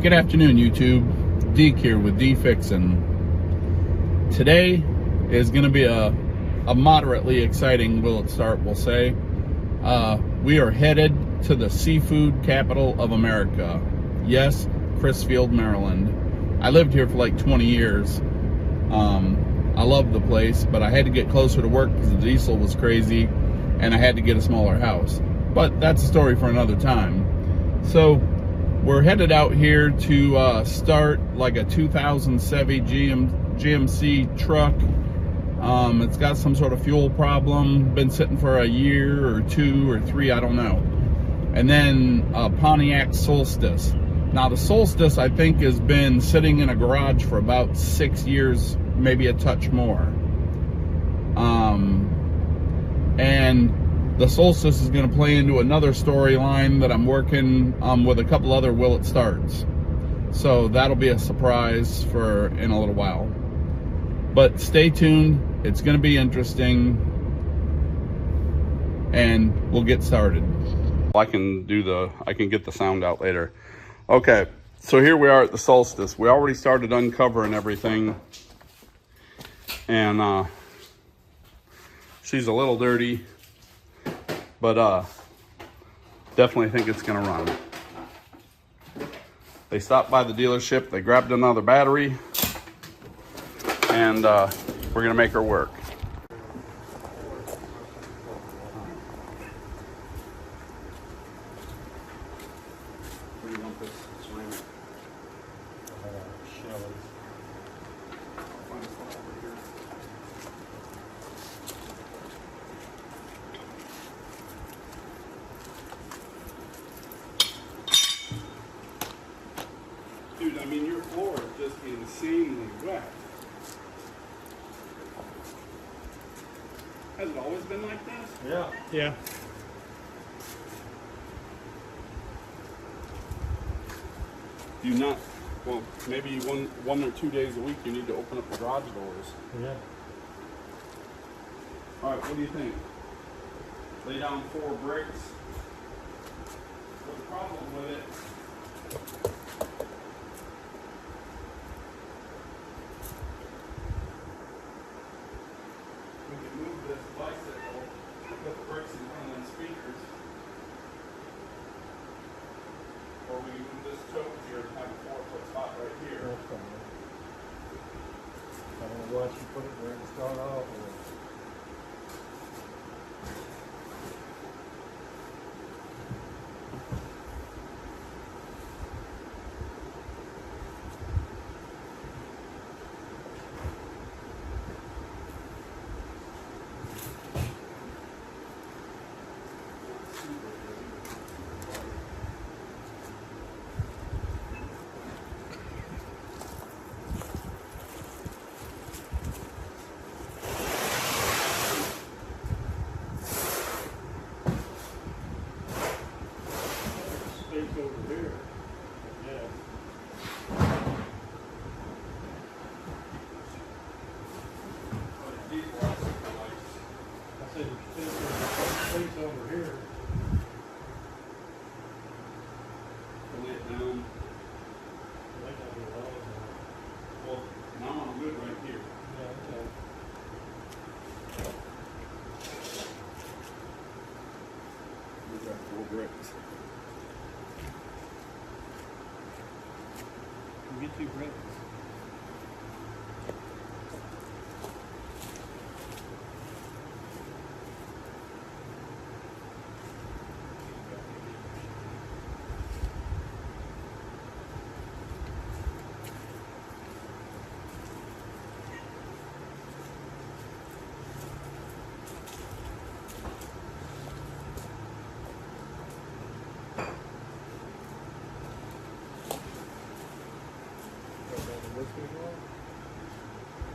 Good afternoon, YouTube. Deke here with D Fixin'. Today is going to be a moderately exciting will it start, we'll say. We are headed to the seafood capital of America. Yes, Crisfield, Maryland. I lived here for like 20 years. I loved the place, but I had to get closer to work because the diesel was crazy and I had to get a smaller house. But that's a story for another time. So we're headed out here to start like a 2000 Chevy GMC truck. It's got some sort of fuel problem, been sitting for a year or two or three, I don't know. And then a Pontiac Solstice. Now the Solstice, I think, has been sitting in a garage for about 6 years, maybe a touch more. And the Solstice is going to play into another storyline that I'm working with a couple other will it starts. So that'll be a surprise for in a little while. But stay tuned. It's going to be interesting. And we'll get started. I can get the sound out later. Okay, so here we are at the Solstice. We already started uncovering everything. And she's a little dirty, but definitely think it's gonna run. They stopped by the dealership, they grabbed another battery, and we're gonna make her work. Where do you want this swing? Find a spot over here. Dude, I mean, your floor is just insanely wet. Has it always been like this? Yeah. Yeah. Do you not, well, maybe one or 2 days a week you need to open up the garage doors. Yeah. All right, what do you think? Lay down 4 bricks. But the problem with it, we can move this bicycle, put the bricks in front of them speakers, or we can move this tote here and have a 4-foot spot right here. That's fine. I don't know why she put it there to start off with. Over here. Yeah. I said space over here. Lay it down. Well, now I'm good right here. Yeah, okay. We've got 4 bricks. You get 2 bricks.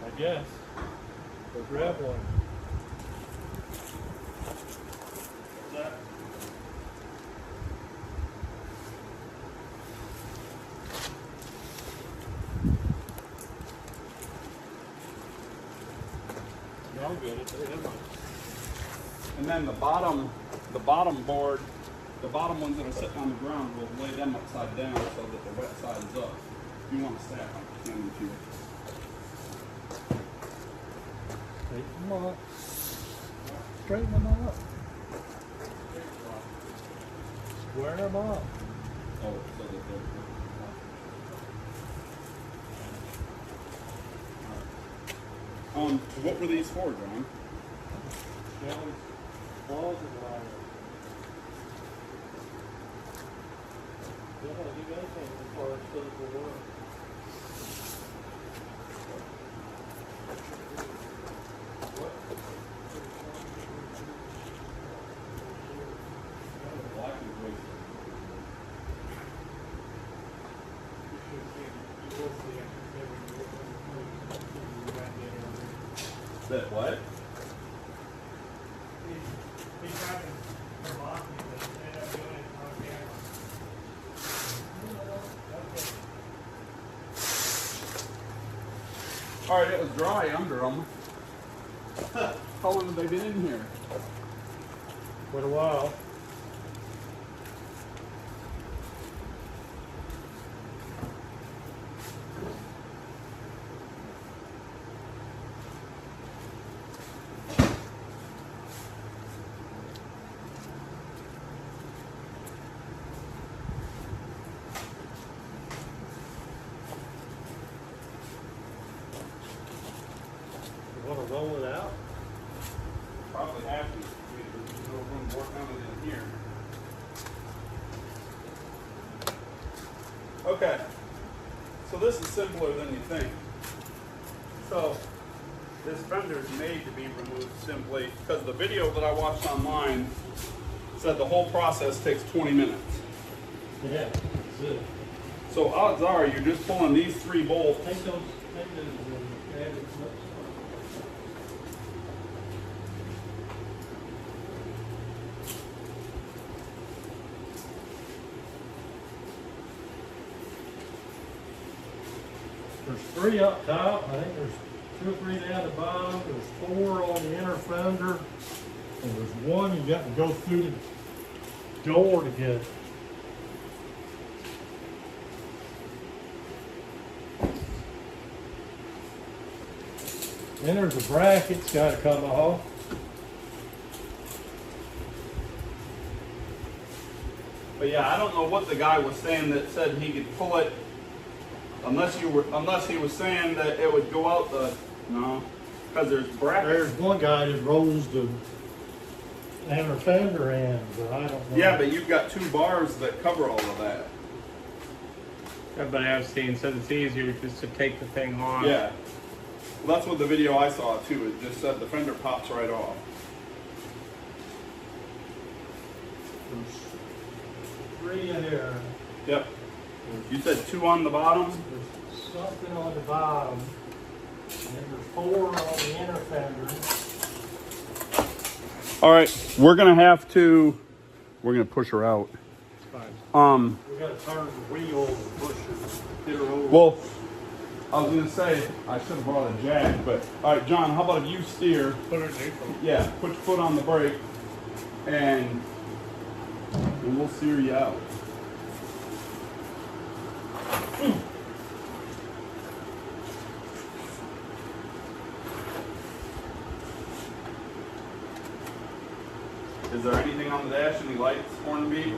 I guess. Or grab one. What's that? Y'all good. And then the bottom board the bottom ones that are sitting on the ground, we'll lay them upside down so that the wet side is up. If you want to stack them, you can if you. Straighten them up. Straighten them up. Square them up. Oh, so that they're. What were these for, John? Shells, balls, and wire. You don't want to do anything as far as physical work. Black and gray. That what? He's having some blocking, but he ended up doing it on camera. All right, it was dry under them. How long have they been in here? Quite a while. You want to roll it out? Probably have to. There's no room to work on it in here. Okay. So this is simpler than you think. So this fender is made to be removed simply because the video that I watched online said the whole process takes 20 minutes. Yeah, that's it. So odds are you're just pulling these 3 bolts. Take those and add it. There's 3 up top. I think there's 2 or 3 down the bottom. There's 4 on the inner fender. And there's 1 you got to go through the door to get. Then there's a bracket's got to come off. But yeah, I don't know what the guy was saying that said he could pull it unless he was saying that it would go out the because there's brackets. There's one guy that rolls the inner fender in, but I don't know. Yeah, but you've got 2 bars that cover all of that. Everybody I've seen says it's easier just to take the thing off. Yeah. Well, that's what the video I saw too. It just said the fender pops right off. There's 3 in here. Yep. You said 2 on the bottom? There's something on the bottom. And then there's 4 on the inner fender. All right, we're gonna push her out. It's fine. We gotta turn the wheel and push it. Get her over. Well, I was gonna say I should have brought a jack, but all right, John, how about if you steer? Put her neutral. Yeah, put your foot on the brake, and we'll steer you out. Is there anything on the dash? Any lights, horn beep?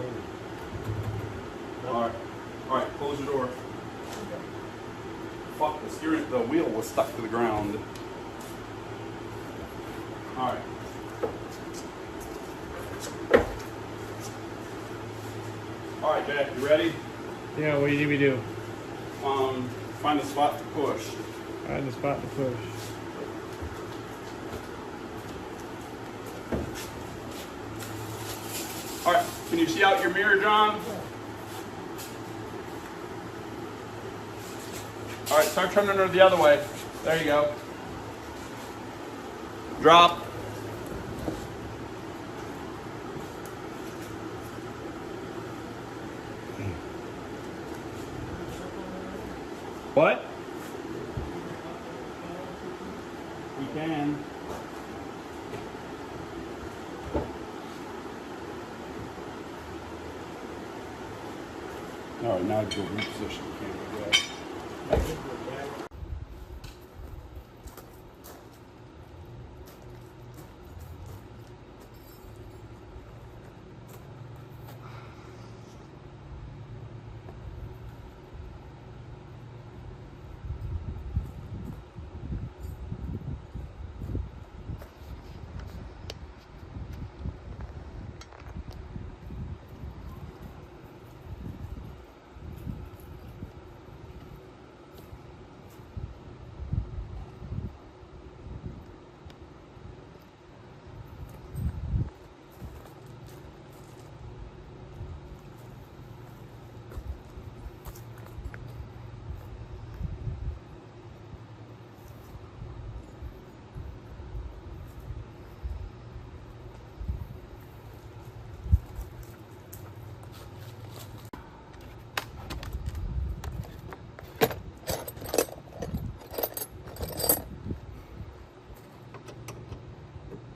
All right, close your door. Fuck, the wheel was stuck to the ground. All right. All right, Jack, you ready? Yeah, what do you need me to do? Find a spot to push. Find the spot to push. All right, can you see out your mirror, John? All right, start turning her the other way. There you go. Drop. What? We can. All right, now go reposition the camera.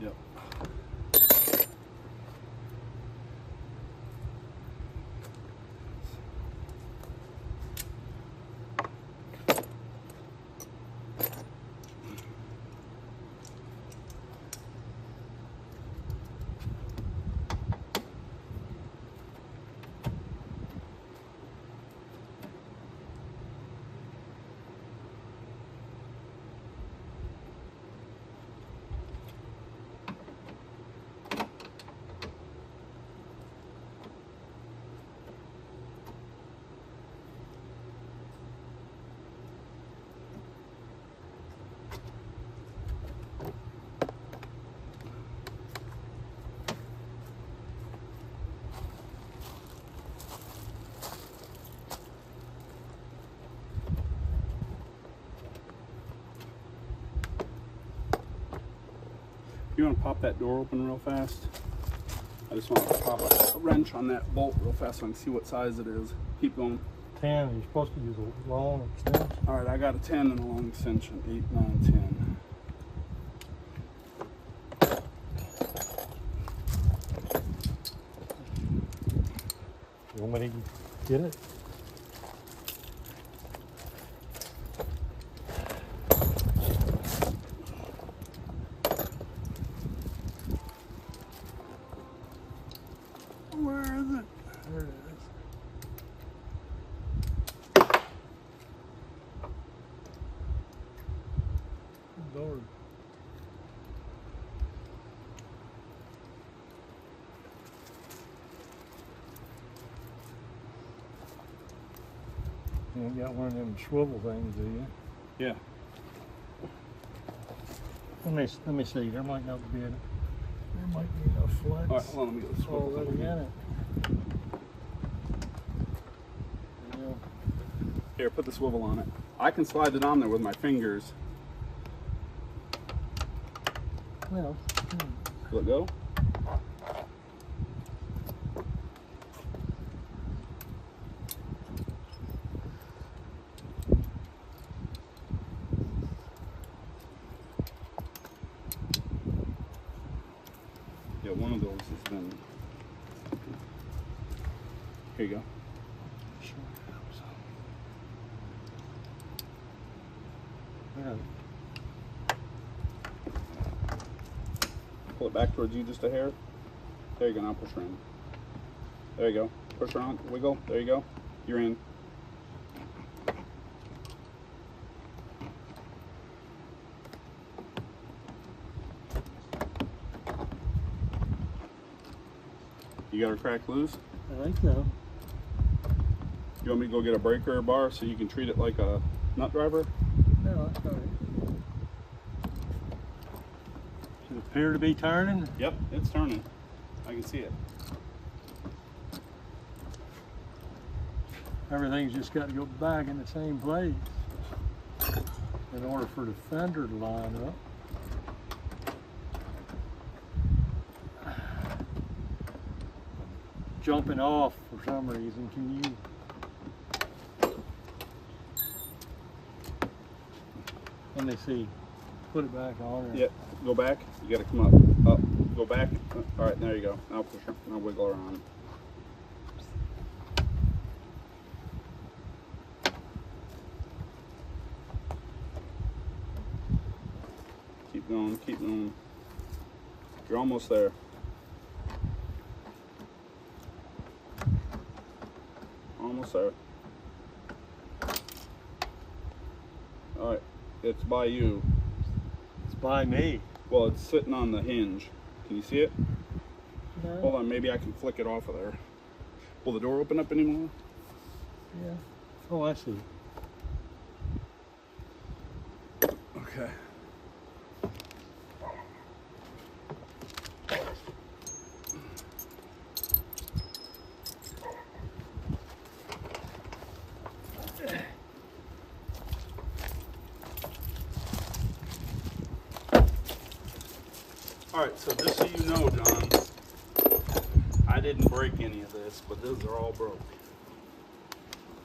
Yep. You want to pop that door open real fast? I just want to pop a wrench on that bolt real fast so I can see what size it is. Keep going. 10, you're supposed to use a long extension. All right, I got a 10 and a long extension. 8, 9, 10. You want me to get it? Where is it? There it is. Lord. You ain't got one of them swivel things, do you? Yeah. Let me see. There might not be there might be enough flex. All right, hold on, let me get this swivel. Already in it. Yeah. Here, put the swivel on it. I can slide it on there with my fingers. Well, Will it go? Yeah, one of those has been. Here you go. sure. Yeah. Pull it back towards you just a hair. There you go, now push her in. There you go. Push her on, wiggle. There you go. You're in. You got her cracked loose? I think so. You want me to go get a breaker bar so you can treat it like a nut driver? No, that's all right. Does it appear to be turning? Yep, it's turning. I can see it. Everything's just got to go back in the same place in order for the fender to line up. Jumping off for some reason. Can you? Let me see. Put it back on. Or... Yep, go back. You got to come up. Up. Go back. All right, there you go. Now push her. Now wiggle her on. going, keep going. You're almost there. Almost there. Alright, it's by you. It's by me. Well, it's sitting on the hinge. Can you see it? No. Hold on, maybe I can flick it off of there. Will the door open up anymore? Yeah. Oh, I see. Okay. Alright, so just so you know, John, I didn't break any of this, but these are all broke.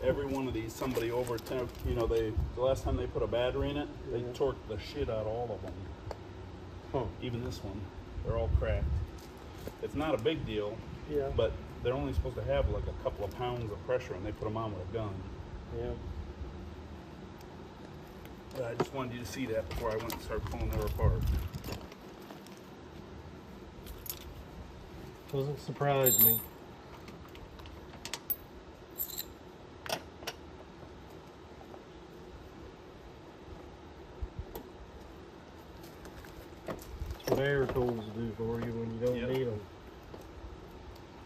Every one of these, somebody over 10, you know, the last time they put a battery in it, they torqued the shit out of all of them. Huh. Even this one, they're all cracked. It's not a big deal, Yeah. but they're only supposed to have like a couple of pounds of pressure, and they put them on with a gun. Yeah. I just wanted you to see that before I went and started pulling her apart. Doesn't surprise me. That's what air tools do for you when you don't Yep. need them.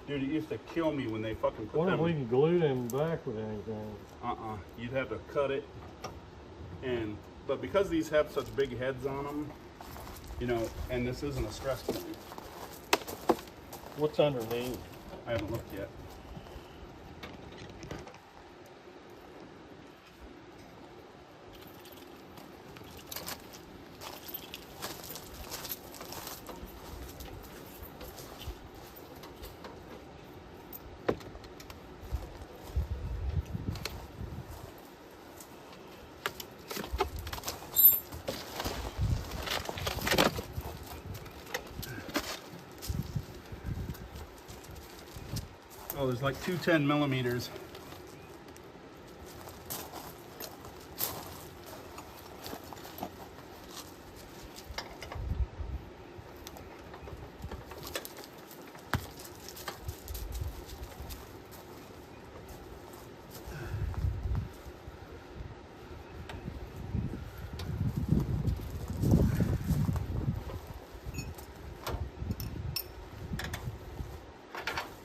Dude, it used to kill me when they fucking put Wonder them. if we can glue them back with anything. You'd have to cut it, but because these have such big heads on them, you know, and this isn't a stress point. What's underneath? I haven't looked yet. Oh, there's like two 10 millimeters.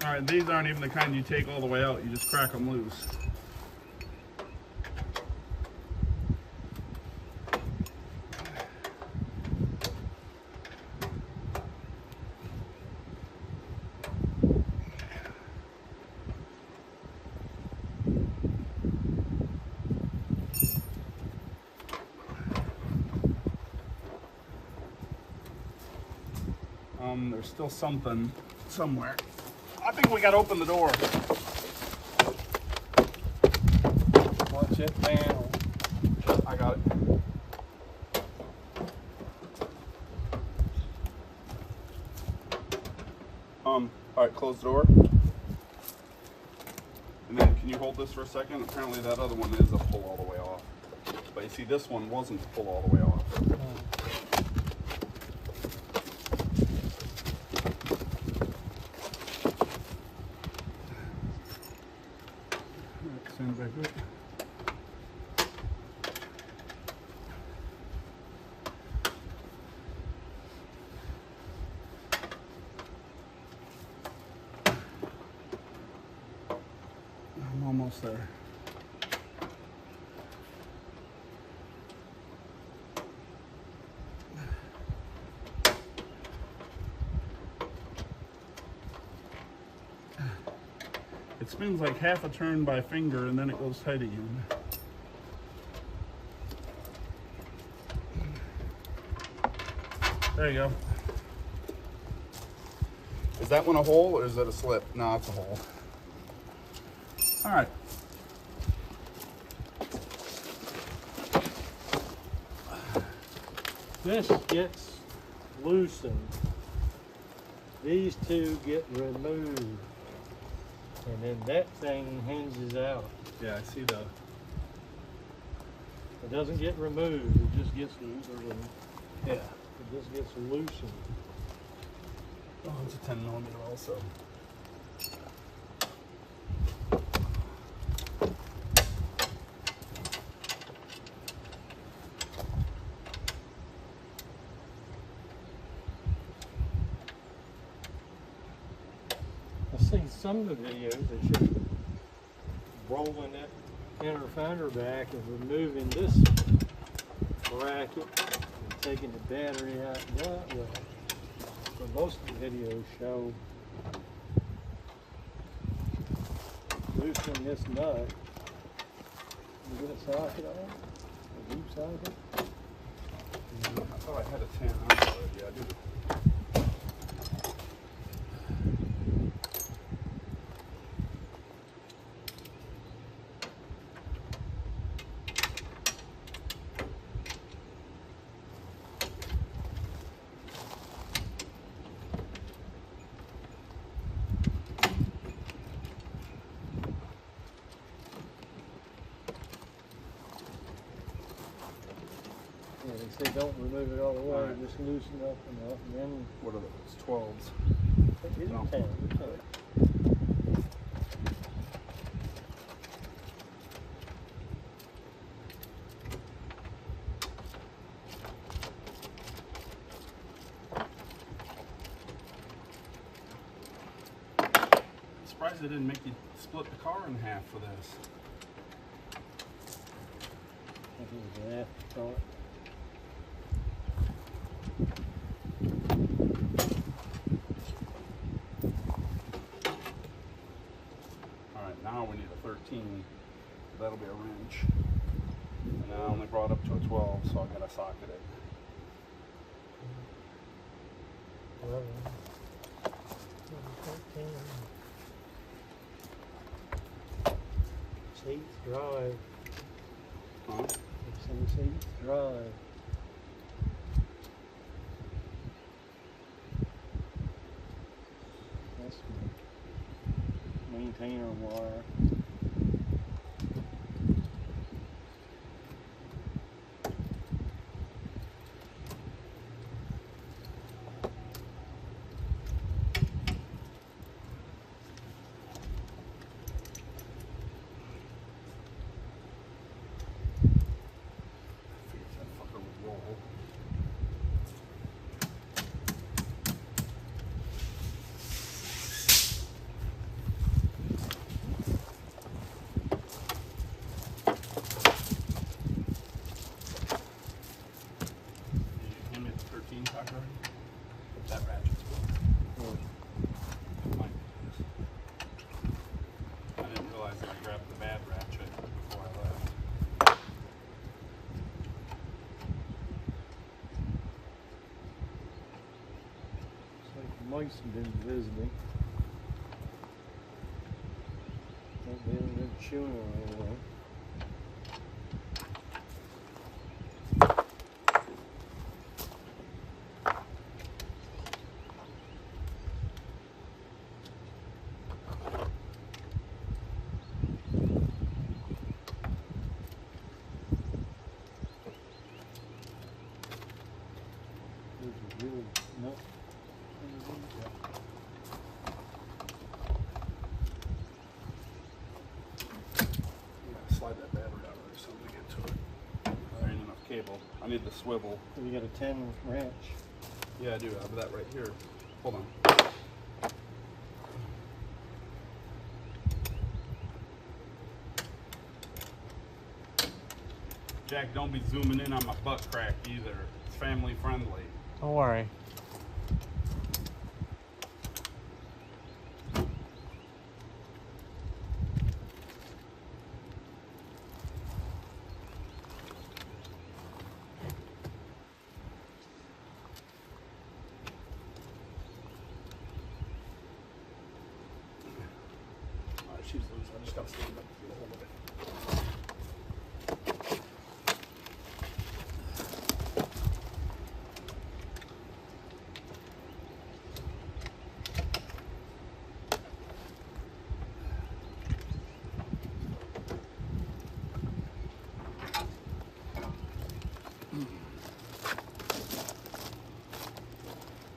All right, these aren't even the kind you take all the way out. You just crack them loose. There's still something somewhere. I think we gotta open the door. Watch it panel. I got it. All right, close the door. And then can you hold this for a second? Apparently that other one is a pull all the way off. But you see, this one wasn't a pull all the way off. Stand back up. I'm almost there. It spins like half a turn by finger and then it goes tight again. There you go. Is that one a hole or is it a slip? No, it's a hole. All right. This gets loosened. These two get removed. And then that thing hinges out. Yeah, I see the. It doesn't get removed, it just gets loosened. Yeah. It just gets loosened. Oh, it's a 10mm also. I see some of the videos that show rolling that inner fender back and removing this bracket and taking the battery out that way. But most of the videos show loosening this nut. You get a socket on it? A loop socket? I thought I had a 10. I'm sorry. Yeah, I do. Yeah, they say don't remove it all the way, Alright. just loosen up enough, and then What are those? 12s. you No. can. You can. Surprised they didn't make you split the car in half for this. I think it was an afterthought. Alright, now we need a 13. That'll be a wrench. And I only brought up to a 12, so I gotta socket it. 11, 13. Seats drive. Huh? Some seats drive. That's my maintainer wire. Figured that fucker would roll. Did you hand me the 13 cock already? That ratchet's good. Might be this. I didn't realize that I grabbed the bad ratchet before I left. It's like mice have been visiting. Don't be able to chewing on anything. There's a really nut. Yeah, slide that battery out or something to get to it. There ain't enough cable. I need the swivel. You got a 10 wrench. Yeah, I do. I have that right here. Hold on. Jack, don't be zooming in on my butt crack either. It's family friendly. Don't worry. Alright, she's loose. I just gotta stand up to get a hold of it.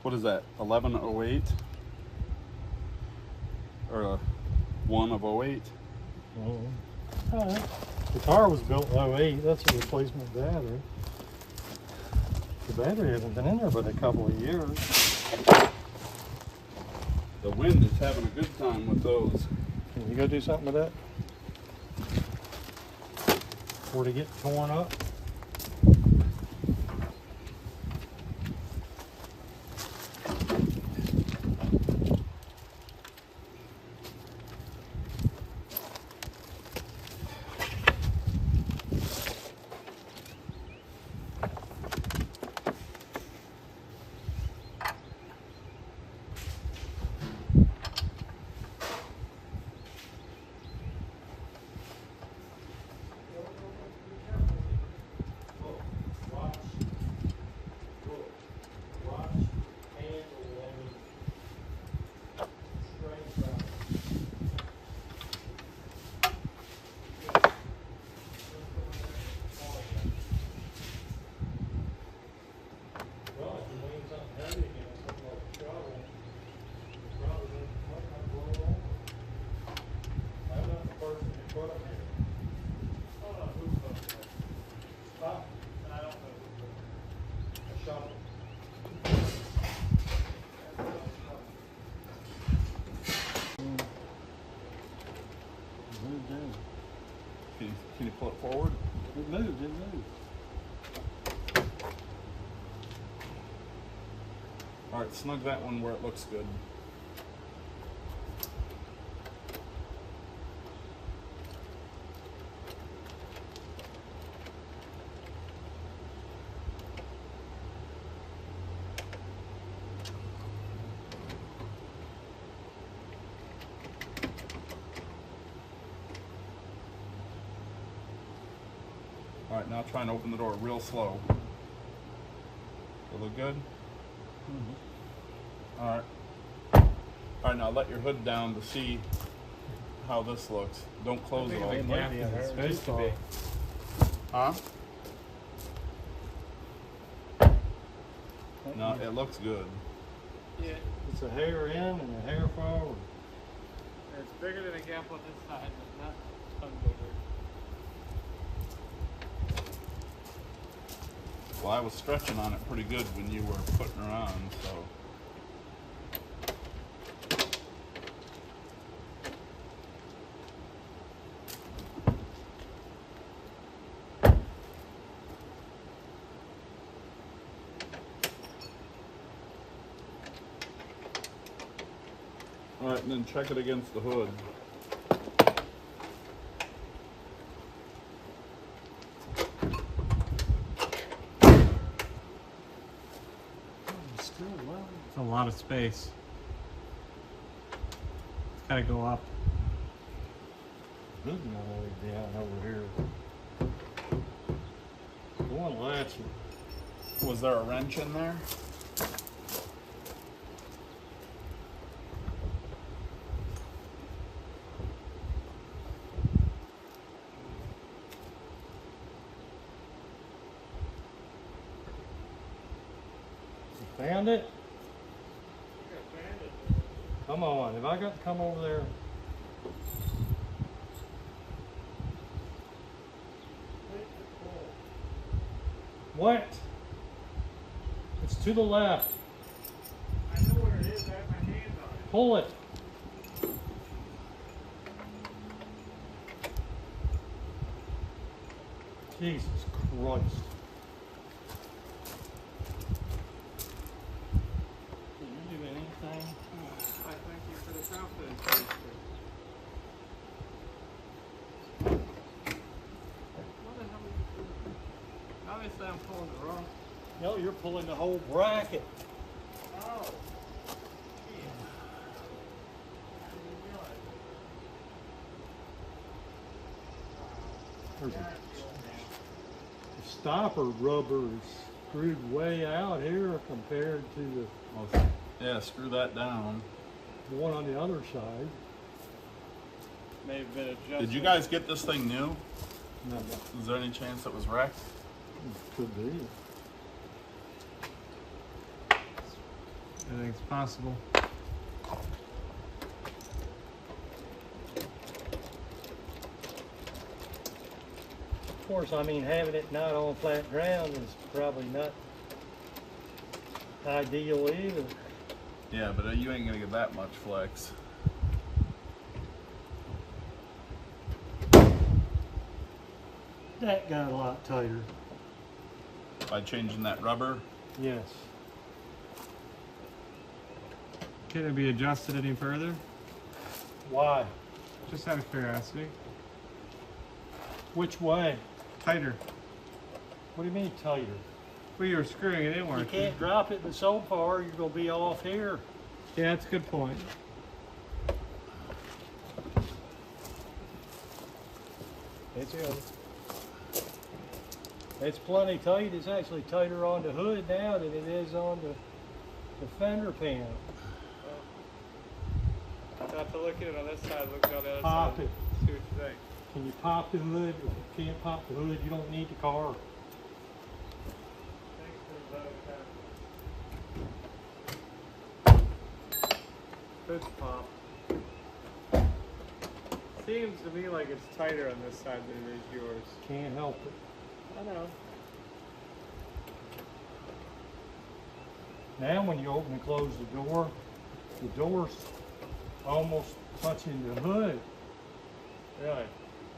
what is that, 1108? Or 1 of 08? The car was built in 08. That's a replacement battery. The battery hasn't been in there but a couple of years. The wind is having a good time with those. Can you go do something with that? Before they get torn up? Can you pull it forward? It moved, it moved. All right, snug that one where it looks good. All right, now try and open the door real slow. It look good? Mm-hmm. All right. All right, now let your hood down to see how this looks. Don't close it all. It's supposed to be. Huh? No, it looks good. Yeah, It's a hair in and a hair forward. it's bigger than a gap on this side, but not a ton bigger. Well, I was stretching on it pretty good when you were putting her on, so. All right, and then check it against the hood. It's a lot of space. It's gotta go up. Moving all the way down over here. One latch. Was there a wrench in there? Found it? Come on, have I got to come over there? What? It's to the left. I know where it is, I have my hands on it. Pull it. Jesus Christ. Can you do anything? I thank you for the confidence. What the hell are you doing? Obviously I'm pulling the wrong. No, you're pulling the whole bracket. Oh. There's the stopper rubber is screwed way out here compared to Yeah, screw that down. the one on the other side. May have been adjusted. Did you guys get this thing new? No, Is there any chance it was wrecked? could be. Anything's possible. Of course, I mean, having it not on flat ground is probably not ideal either. Yeah, but you ain't gonna get that much flex. That got a lot tighter. By changing that rubber. Yes. Can it be adjusted any further? Why? Just out of curiosity. Which way? Tighter. What do you mean tighter? Well, you were screwing it in, You weren't can't drop it so far, you're going to be off here. Yeah, that's a good point. It's plenty tight. It's actually tighter on the hood now than it is on the fender panel. I'll have to look at it on this side, look on the other Pop side. it. See what you think. Can you pop the hood? If you can't pop the hood, you don't need the car. Hood's pop. Seems to me like it's tighter on this side than it is yours. Can't help it. I know. Now when you open and close the door's almost touching the hood. Really?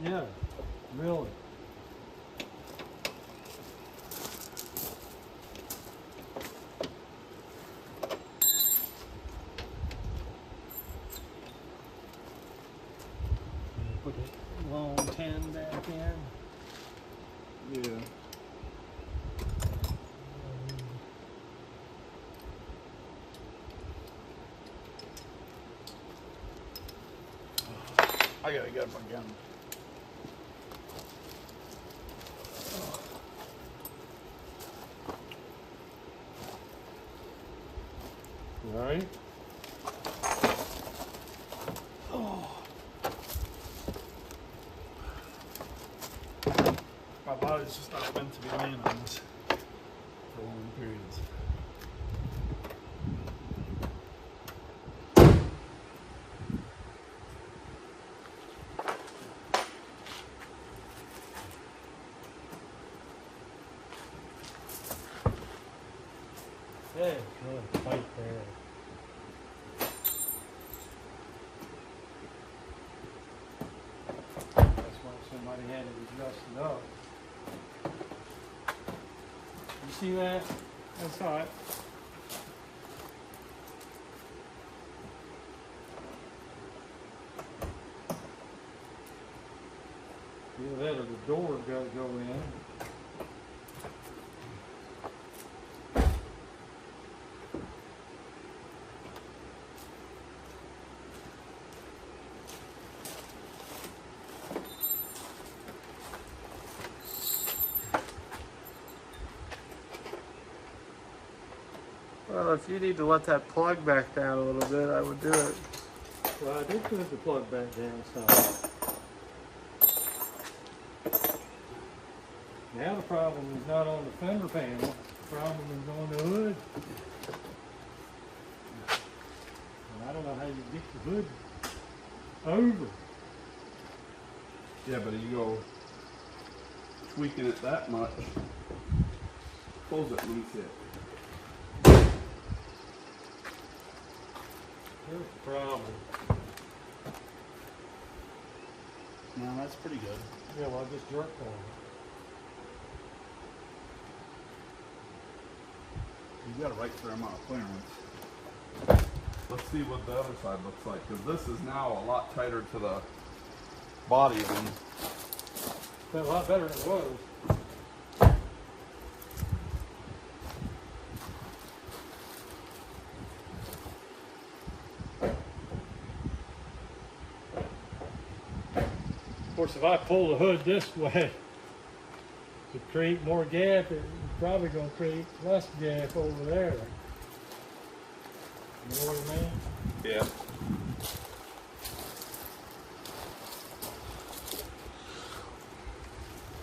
Yeah, really. Put a long 10 back in. Yeah. I gotta get up again. Right? My body's just not meant to be laying on this for long periods. Yeah, it's really tight there. That's why somebody had it adjusted up. You see that? I saw it. Either that or the door's got to go in. Well, if you need to let that plug back down a little bit, I would do it. Well, I did put the plug back down some. Now the problem is not on the fender panel, the problem is on the hood. And I don't know how you get the hood over. Yeah, but you go tweaking it that much, pulls it loose it. Here's the problem. No, that's pretty good. Yeah, well, I just jerked on it. You got a right fair amount of clearance. Let's see what the other side looks like, because this is now a lot tighter to the body than. Been a lot better than it was. Of course, if I pull the hood this way to create more gap, it's probably going to create less gap over there. You know what I mean? Yeah.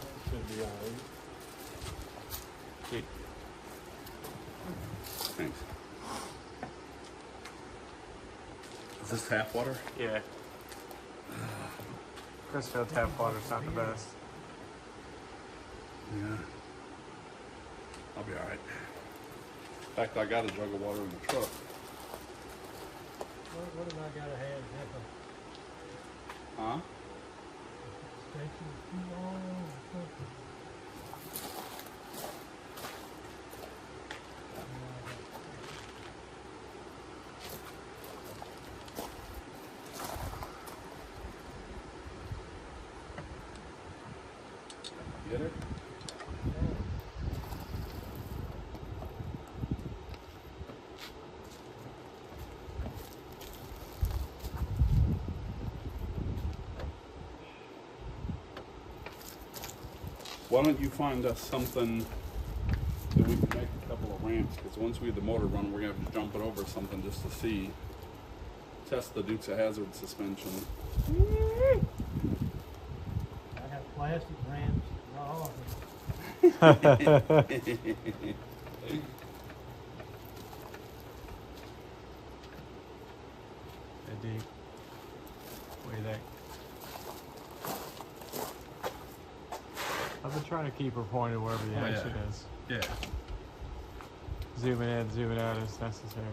That should be all right. Thanks. Is this tap water? Yeah. Crystal tap water's not the best. Yeah. I'll be alright. In fact, I got a jug of water in the truck. What have I got to have? Huh? Extension too long or something? Get it? Why don't you find us something that we can make a couple of ramps? Because once we get the motor running, we're going to have to jump it over something just to see. Test the Dukes of Hazzard suspension. I have plastic ramps. Oh, Hey, Deke. What do you think? I've been trying to keep her pointed wherever the exit is. Yeah. Zooming in, zooming out as necessary.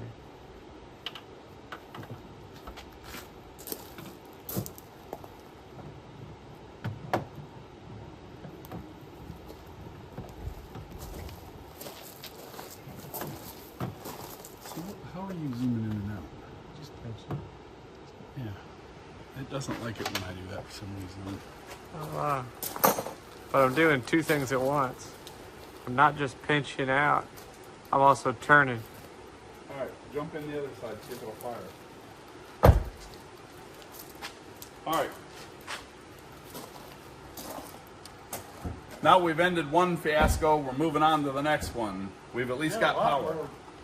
So how are you zooming in and out? Just pinch it. Yeah. It doesn't like it when I do that for some reason. But I'm doing two things at once. I'm not just pinching out, I'm also turning. Alright, jump in the other side, see if it'll fire. Alright. Now we've ended one fiasco, we're moving on to the next one. We've at least got power.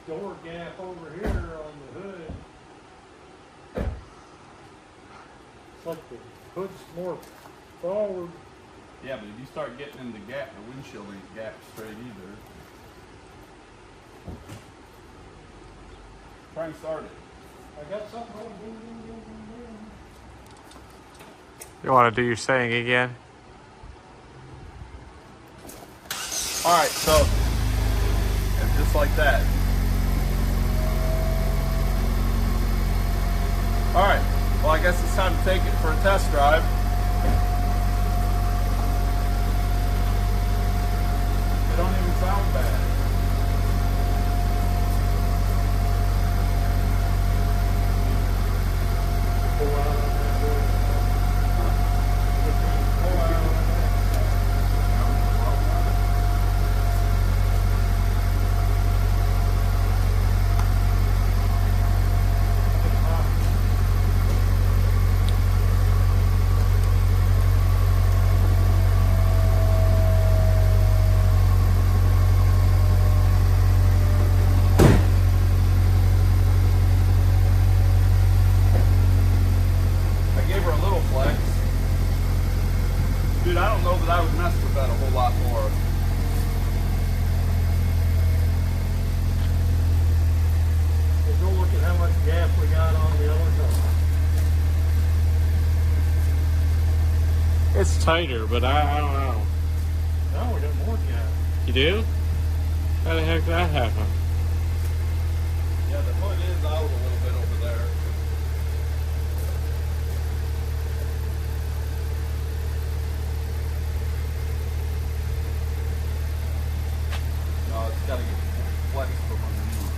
Door gap over here on the hood. It's like the hood's more forward. Yeah, but if you start getting in the gap, the windshield ain't gap straight either. Try and start it. I got something on. You want to do your saying again? Alright, so, and just like that. Alright, well I guess it's time to take it for a test drive. They don't even sound bad. Pull out on that boy. Pull out on that. I gave her a little flex. Dude, I don't know that I would mess with that a whole lot more. Well, go look at how much gap we got on the other side. It's tighter, but I don't know. No, we got more gap. You do? How the heck did that happen? Yeah, the hood is out a little bit over there. No, it's got to get flexed from underneath.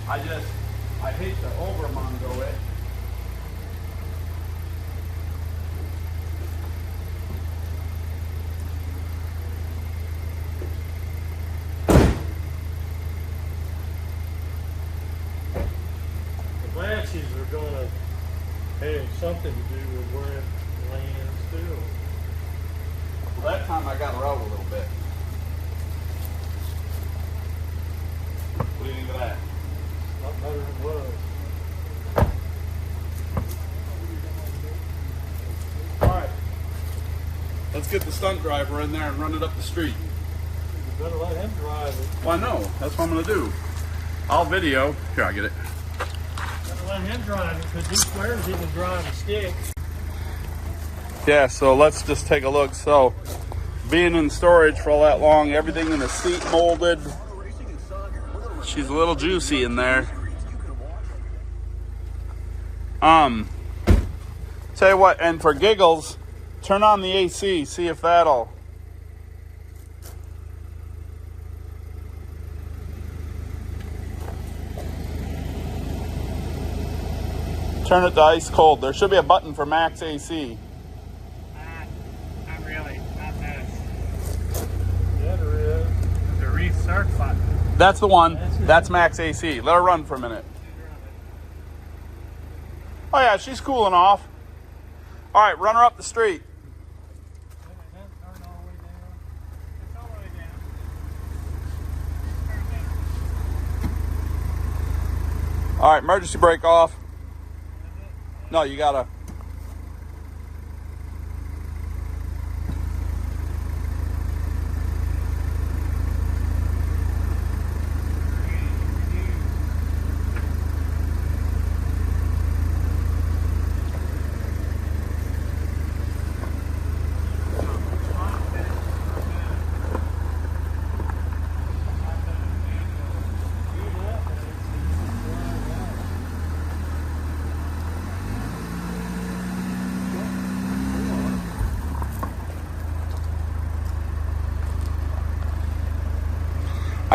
I hate to over-mondo it. The latches are gonna have something to do with where it lands too. Well, that time I got her out a little bit. What do you think of that? Not better than it was. Alright. Let's get the stunt driver in there and run it up the street. You better let him drive it. Well, I know. That's what I'm going to do. I'll video. Here, I get it. Gotta let him drive it because he swears he can drive a stick. Yeah, so let's just take a look. So, being in storage for all that long, everything in the seat molded. She's a little juicy in there. Tell you what, and for giggles, turn on the AC, see if that'll. Turn it to ice cold. There should be a button for max AC. Not really, not this. Yeah, there is. The restart button. That's the one. That's max AC. Let her run for a minute. Oh yeah, she's cooling off. All right, run her up the street. All right, emergency brake off. No, you gotta.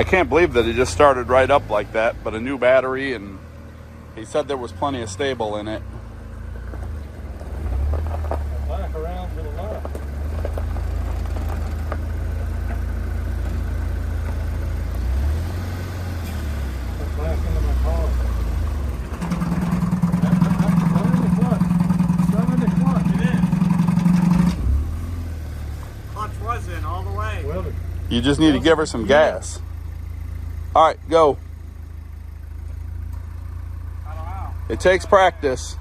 I can't believe that it just started right up like that, but a new battery, and he said there was plenty of stable in it. Back around to the left. Put back into my car. Go in the clutch. Go in the clutch. It is. Clutch was in all the way. Well, You just need to give her some gas. All right, go. I don't know. It takes practice.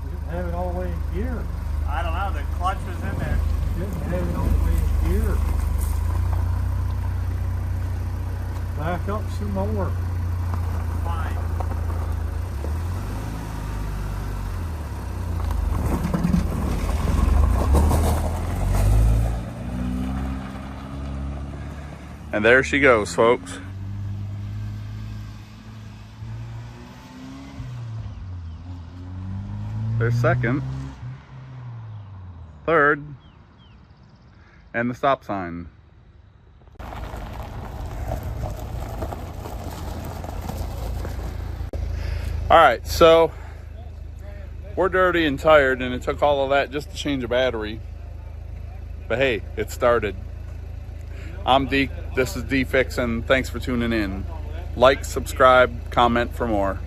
you didn't have it all the way in gear. I don't know. The clutch was in there. You didn't have it all the way in gear. Back up some more. Fine. And there she goes, folks. There's second, third, and the stop sign. All right, so we're dirty and tired, and it took all of that just to change a battery. But hey, it started. I'm Deke, this is D-Fix, and thanks for tuning in. Like, subscribe, comment for more.